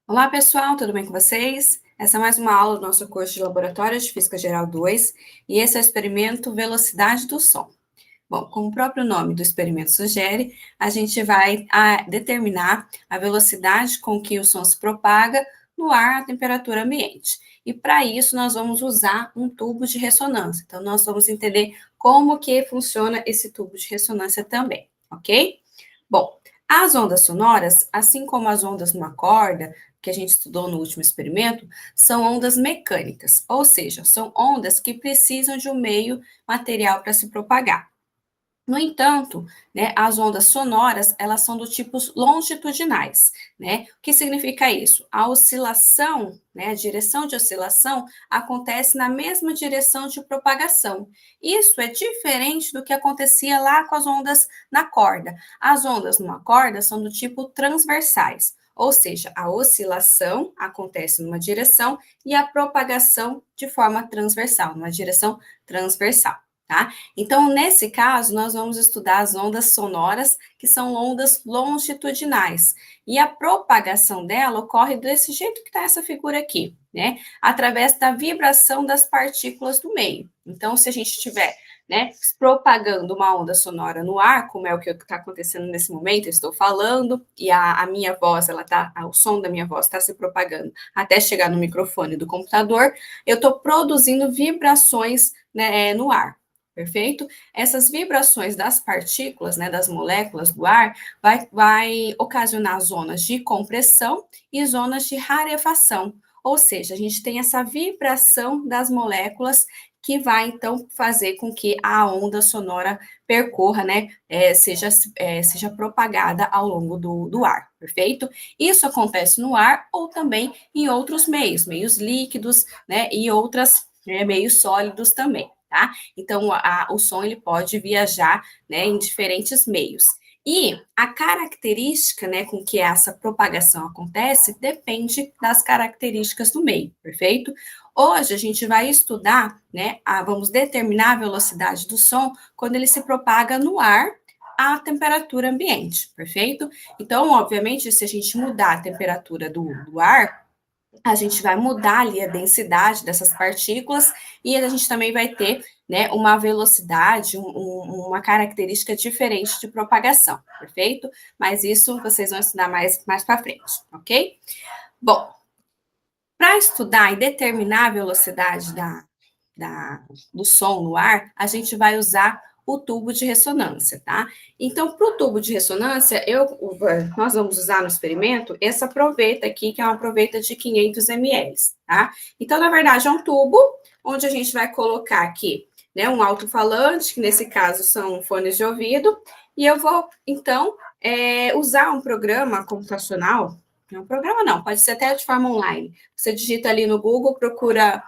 Olá, pessoal, tudo bem com vocês? Essa é mais uma aula do nosso curso de Laboratório de Física Geral 2 e esse é o experimento Velocidade do Som. Bom, como o próprio nome do experimento sugere, a gente vai determinar a velocidade com que o som se propaga no ar à temperatura ambiente. E para isso nós vamos usar um tubo de ressonância. Então nós vamos entender como que funciona esse tubo de ressonância também, ok? Bom, as ondas sonoras, assim como as ondas numa corda, que a gente estudou no último experimento, são ondas mecânicas, ou seja, são ondas que precisam de um meio material para se propagar. No entanto, né, as ondas sonoras, elas são do tipo longitudinais, né? O que significa isso? A oscilação, né, a direção de oscilação acontece na mesma direção de propagação. Isso é diferente do que acontecia lá com as ondas na corda. As ondas numa corda são do tipo transversais, ou seja, a oscilação acontece numa direção e a propagação de forma transversal, numa direção transversal. Tá? Então, nesse caso, nós vamos estudar as ondas sonoras, que são ondas longitudinais. E a propagação dela ocorre desse jeito que está essa figura aqui, né? Através da vibração das partículas do meio. Então, se a gente estiver, né, propagando uma onda sonora no ar, como é o que está acontecendo nesse momento, eu estou falando, e a minha voz, o som da minha voz está se propagando até chegar no microfone do computador, eu estou produzindo vibrações, né, no ar. Perfeito? Essas vibrações das partículas, né, das moléculas do ar, vai ocasionar zonas de compressão e zonas de rarefação. Ou seja, a gente tem essa vibração das moléculas que vai, então, fazer com que a onda sonora percorra, né, seja propagada ao longo do ar, perfeito? Isso acontece no ar ou também em outros meios líquidos, né, e meios sólidos também. Tá? Então, o som ele pode viajar, né, em diferentes meios. E a característica, né, com que essa propagação acontece depende das características do meio, perfeito? Hoje a gente vai estudar, né, vamos determinar a velocidade do som quando ele se propaga no ar à temperatura ambiente, perfeito? Então, obviamente, se a gente mudar a temperatura do ar, a gente vai mudar ali a densidade dessas partículas e a gente também vai ter, né, uma velocidade, uma característica diferente de propagação, perfeito? Mas isso vocês vão estudar mais para frente, ok? Bom, para estudar e determinar a velocidade do som no ar, a gente vai usar o tubo de ressonância, tá? Então, para o tubo de ressonância, nós vamos usar no experimento essa proveta aqui, que é uma proveta de 500 ml, tá? Então, na verdade, é um tubo onde a gente vai colocar aqui, né, um alto-falante, que nesse caso são fones de ouvido, e eu vou, então, usar um programa computacional, não, programa não, pode ser até de forma online. Você digita ali no Google, procura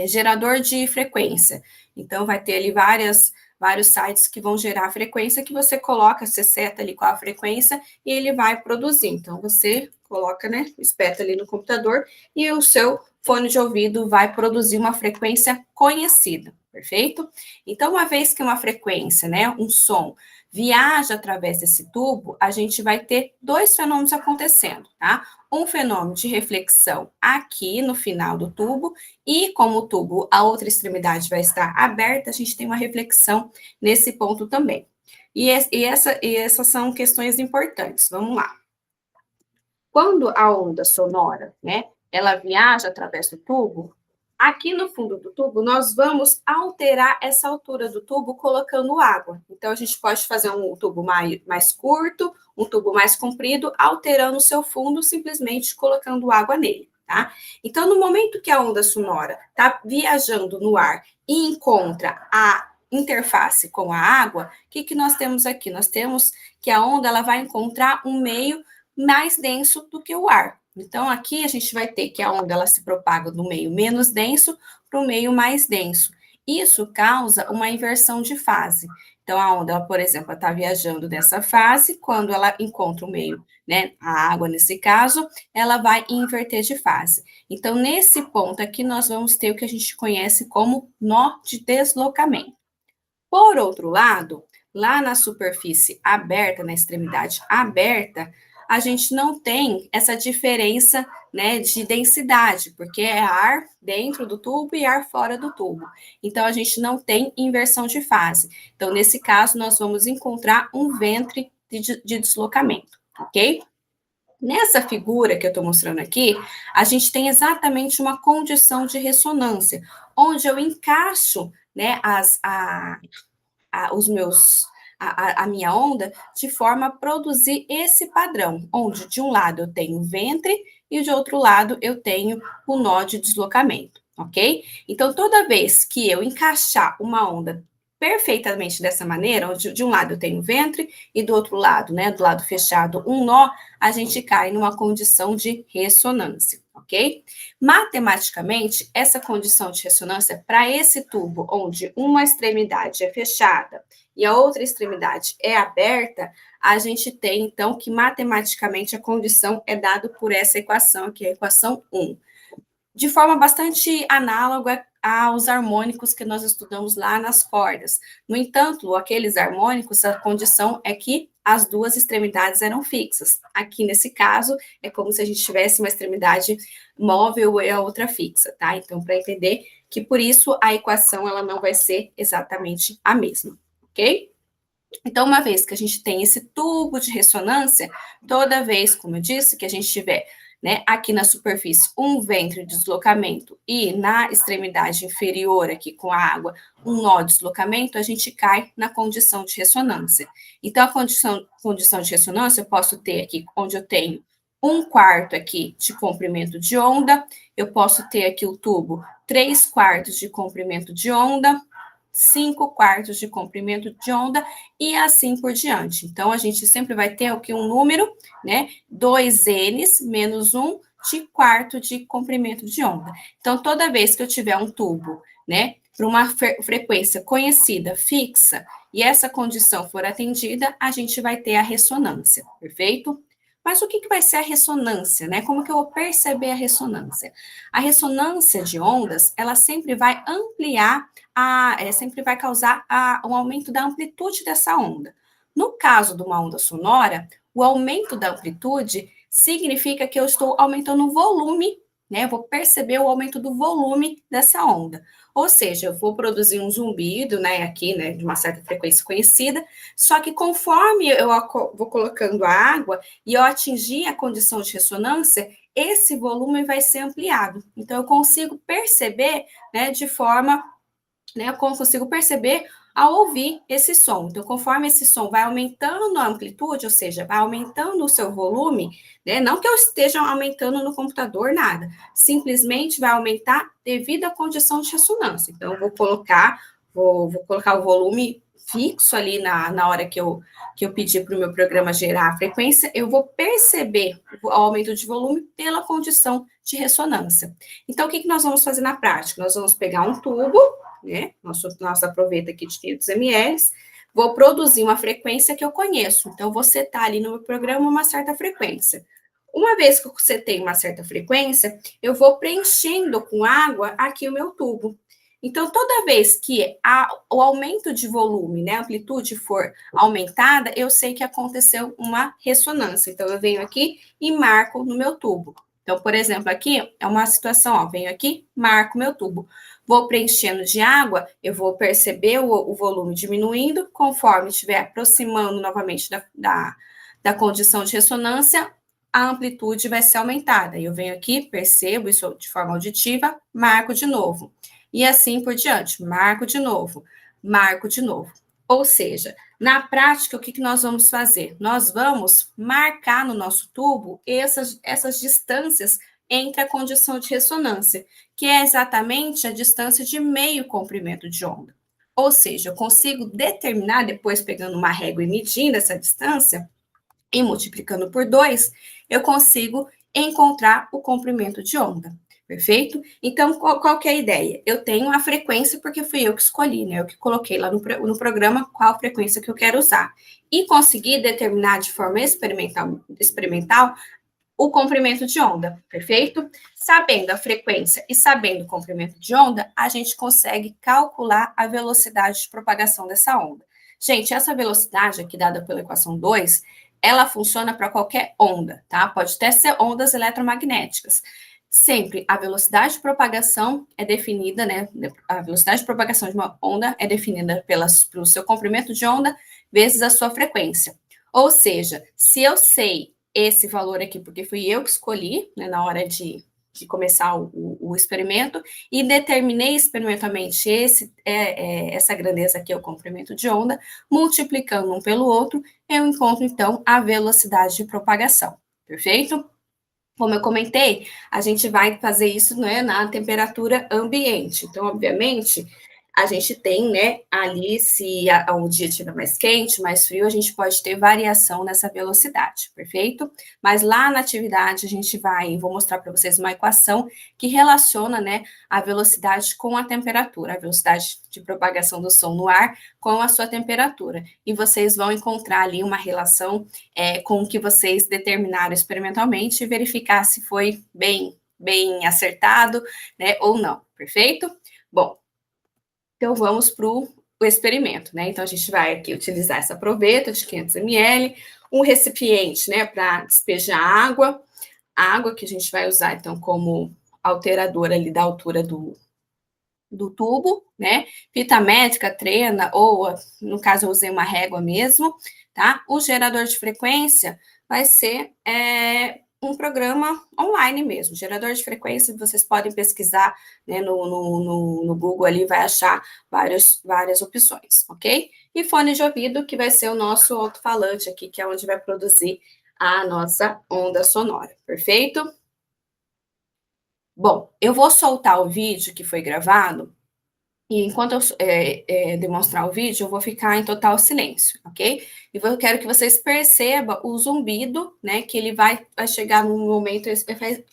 gerador de frequência. Então, vai ter ali vários sites que vão gerar a frequência que você coloca, você seta ali qual a frequência e ele vai produzir. Então, você coloca, né, espeta ali no computador e o seu fone de ouvido vai produzir uma frequência conhecida, perfeito? Então, uma vez que uma frequência, né, um som, viaja através desse tubo, a gente vai ter dois fenômenos acontecendo, tá? Um fenômeno de reflexão aqui no final do tubo e como o tubo, a outra extremidade vai estar aberta, a gente tem uma reflexão nesse ponto também. Essas são questões importantes. Vamos lá. Quando a onda sonora, né, ela viaja através do tubo, aqui no fundo do tubo, nós vamos alterar essa altura do tubo colocando água. Então, a gente pode fazer um tubo mais curto, um tubo mais comprido, alterando o seu fundo, simplesmente colocando água nele. Tá? Então, no momento que a onda sonora está viajando no ar e encontra a interface com a água, o que nós temos aqui? Nós temos que a onda ela vai encontrar um meio mais denso do que o ar. Então, aqui a gente vai ter que a onda ela se propaga do meio menos denso para o meio mais denso. Isso causa uma inversão de fase. Então, a onda, ela, por exemplo, está viajando nessa fase, quando ela encontra o meio, né, a água nesse caso, ela vai inverter de fase. Então, nesse ponto aqui, nós vamos ter o que a gente conhece como nó de deslocamento. Por outro lado, lá na superfície aberta, na extremidade aberta, a gente não tem essa diferença, né, de densidade, porque é ar dentro do tubo e ar fora do tubo. Então, a gente não tem inversão de fase. Então, nesse caso, nós vamos encontrar um ventre de deslocamento, ok? Nessa figura que eu estou mostrando aqui, a gente tem exatamente uma condição de ressonância, onde eu encaixo, né, os meus a minha onda de forma a produzir esse padrão, onde de um lado eu tenho o ventre e de outro lado eu tenho o nó de deslocamento, ok? Então, toda vez que eu encaixar uma onda perfeitamente dessa maneira, onde de um lado eu tenho o ventre e do outro lado, né, do lado fechado, um nó, a gente cai numa condição de ressonância, ok? Matematicamente, essa condição de ressonância para esse tubo, onde uma extremidade é fechada e a outra extremidade é aberta, a gente tem, então, que matematicamente a condição é dada por essa equação aqui, a equação 1. De forma bastante análoga aos harmônicos que nós estudamos lá nas cordas. No entanto, aqueles harmônicos, a condição é que as duas extremidades eram fixas. Aqui, nesse caso, é como se a gente tivesse uma extremidade móvel e a outra fixa, tá? Então, para entender que, por isso, a equação ela não vai ser exatamente a mesma, ok? Então, uma vez que a gente tem esse tubo de ressonância, toda vez, como eu disse, que a gente tiver, né, aqui na superfície um ventre de deslocamento e na extremidade inferior aqui com a água um nó de deslocamento, a gente cai na condição de ressonância. Então, a condição de ressonância eu posso ter aqui, onde eu tenho 1/4 aqui de comprimento de onda, eu posso ter aqui o tubo 3/4 de comprimento de onda, 5/4 de comprimento de onda e assim por diante. Então, a gente sempre vai ter aqui um número, né? 2Ns menos 1 de quarto de comprimento de onda. Então, toda vez que eu tiver um tubo, né, para uma frequência conhecida, fixa, e essa condição for atendida, a gente vai ter a ressonância, perfeito? Mas o que vai ser a ressonância, né? Como que eu vou perceber a ressonância? A ressonância de ondas, ela sempre vai ampliar sempre vai causar um aumento da amplitude dessa onda. No caso de uma onda sonora, o aumento da amplitude significa que eu estou aumentando o volume, né? Eu vou perceber o aumento do volume dessa onda. Ou seja, eu vou produzir um zumbido, né, aqui, né, de uma certa frequência conhecida, só que conforme eu vou colocando a água e eu atingir a condição de ressonância, esse volume vai ser ampliado. Então, eu consigo perceber, né, de forma, né, eu consigo perceber ao ouvir esse som. Então, conforme esse som vai aumentando a amplitude, ou seja, vai aumentando o seu volume, né, não que eu esteja aumentando no computador nada, simplesmente vai aumentar devido à condição de ressonância. Então, eu vou colocar o volume fixo ali na hora que eu pedi para o meu programa gerar a frequência, eu vou perceber o aumento de volume pela condição de ressonância. Então, o que nós vamos fazer na prática? Nós vamos pegar um tubo, né? Nossa proveta aqui de 500 ml, vou produzir uma frequência que eu conheço. Então, vou setar ali no meu programa uma certa frequência. Uma vez que você tem uma certa frequência, eu vou preenchendo com água aqui o meu tubo. Então, toda vez que o aumento de volume, né, a amplitude for aumentada, eu sei que aconteceu uma ressonância. Então, eu venho aqui e marco no meu tubo. Então, por exemplo, aqui é uma situação, ó, venho aqui, marco meu tubo. Vou preenchendo de água, eu vou perceber o volume diminuindo, conforme estiver aproximando novamente da condição de ressonância, a amplitude vai ser aumentada. Eu venho aqui, percebo isso de forma auditiva, marco de novo. E assim por diante, marco de novo, marco de novo. Ou seja, na prática, o que nós vamos fazer? Nós vamos marcar no nosso tubo essas distâncias entre a condição de ressonância, que é exatamente a distância de meio comprimento de onda. Ou seja, eu consigo determinar, depois pegando uma régua e medindo essa distância, e multiplicando por 2, eu consigo encontrar o comprimento de onda. Perfeito? Então, qual que é a ideia? Eu tenho a frequência porque fui eu que escolhi, né? Eu que coloquei lá no programa qual frequência que eu quero usar. E consegui determinar de forma experimental o comprimento de onda, perfeito? Sabendo a frequência e sabendo o comprimento de onda, a gente consegue calcular a velocidade de propagação dessa onda. Gente, essa velocidade aqui dada pela equação 2 ela funciona para qualquer onda, tá? Pode até ser ondas eletromagnéticas. Sempre a velocidade de propagação é definida, né? A velocidade de propagação de uma onda é definida pelo seu comprimento de onda vezes a sua frequência. Ou seja, se eu sei esse valor aqui, porque fui eu que escolhi, né, na hora de começar o experimento, e determinei experimentalmente essa grandeza aqui, o comprimento de onda, multiplicando um pelo outro, eu encontro, então, a velocidade de propagação. Perfeito? Como eu comentei, a gente vai fazer isso, né, na temperatura ambiente. Então, obviamente, a gente tem, né, ali, se o dia estiver mais quente, mais frio, a gente pode ter variação nessa velocidade, perfeito? Mas lá na atividade, a gente vou mostrar para vocês uma equação que relaciona, né, a velocidade com a temperatura, a velocidade de propagação do som no ar com a sua temperatura. E vocês vão encontrar ali uma relação com o que vocês determinaram experimentalmente e verificar se foi bem acertado, né, ou não, perfeito? Bom, então vamos para o experimento, né? Então a gente vai aqui utilizar essa proveta de 500 ml, um recipiente, né, para despejar água, a água que a gente vai usar então como alterador ali da altura do tubo, né? Fita métrica, trena, ou no caso eu usei uma régua mesmo, tá? O gerador de frequência vai ser um programa online mesmo. Gerador de frequência, vocês podem pesquisar, né, no Google ali, vai achar várias opções, ok? E fone de ouvido, que vai ser o nosso alto-falante aqui, que é onde vai produzir a nossa onda sonora, perfeito? Bom, eu vou soltar o vídeo que foi gravado, e enquanto eu demonstrar o vídeo, eu vou ficar em total silêncio, ok? E eu quero que vocês percebam o zumbido, né? Que ele vai chegar num momento,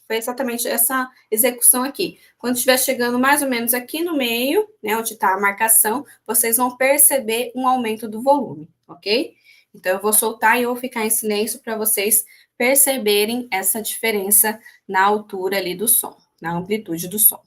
foi exatamente essa execução aqui. Quando estiver chegando mais ou menos aqui no meio, né? Onde está a marcação, vocês vão perceber um aumento do volume, ok? Então, eu vou soltar e eu vou ficar em silêncio para vocês perceberem essa diferença na altura ali do som, na amplitude do som.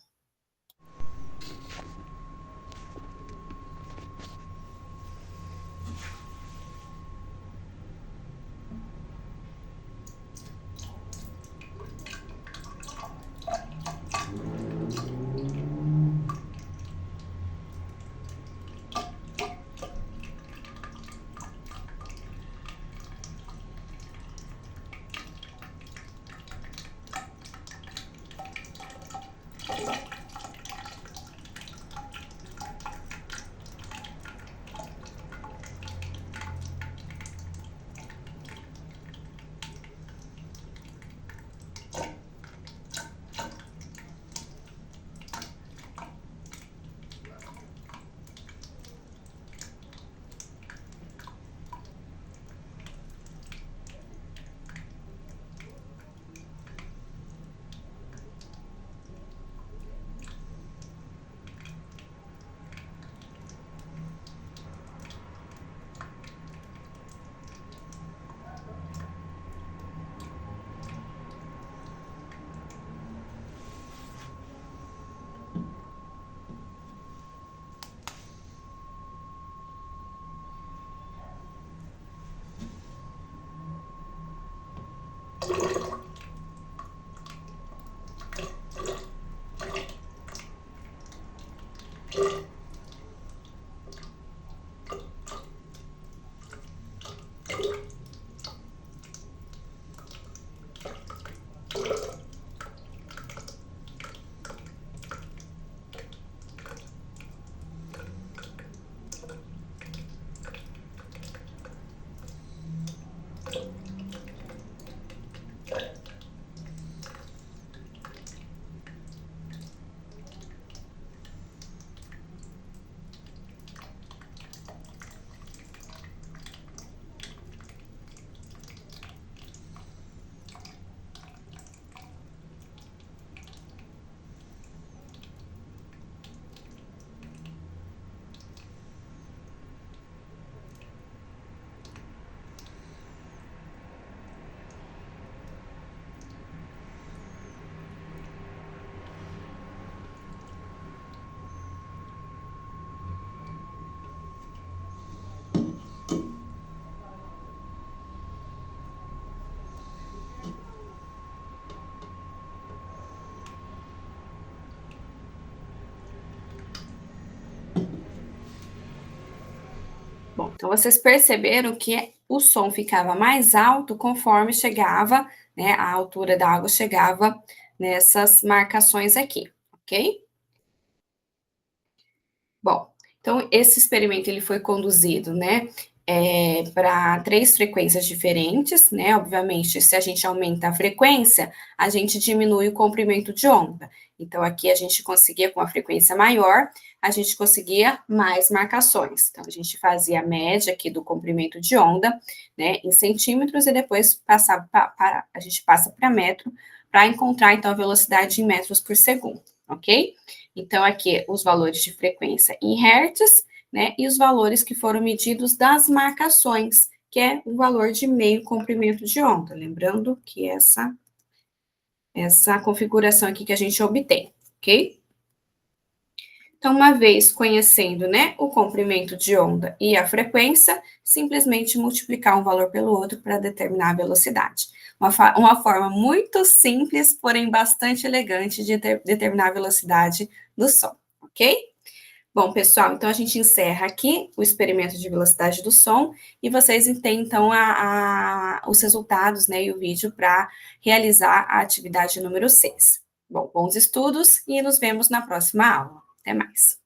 Então, vocês perceberam que o som ficava mais alto conforme chegava, né, a altura da água chegava nessas marcações aqui, ok? Bom, então esse experimento ele foi conduzido, né, para 3 frequências diferentes, né, obviamente, se a gente aumenta a frequência, a gente diminui o comprimento de onda. Então, aqui a gente conseguia, com a frequência maior, a gente conseguia mais marcações. Então, a gente fazia a média aqui do comprimento de onda, né, em centímetros, e depois passava a gente passa para metro, para encontrar, então, a velocidade em metros por segundo, ok? Então, aqui os valores de frequência em hertz, né, e os valores que foram medidos das marcações, que é o valor de meio comprimento de onda. Lembrando que essa configuração aqui que a gente obtém, ok? Então, uma vez conhecendo, né, o comprimento de onda e a frequência, simplesmente multiplicar um valor pelo outro para determinar a velocidade. Uma forma muito simples, porém bastante elegante de determinar a velocidade do som, ok? Bom, pessoal, então a gente encerra aqui o experimento de velocidade do som e vocês têm, então, os resultados, né, e o vídeo para realizar a atividade número 6. Bom, bons estudos e nos vemos na próxima aula. Até mais.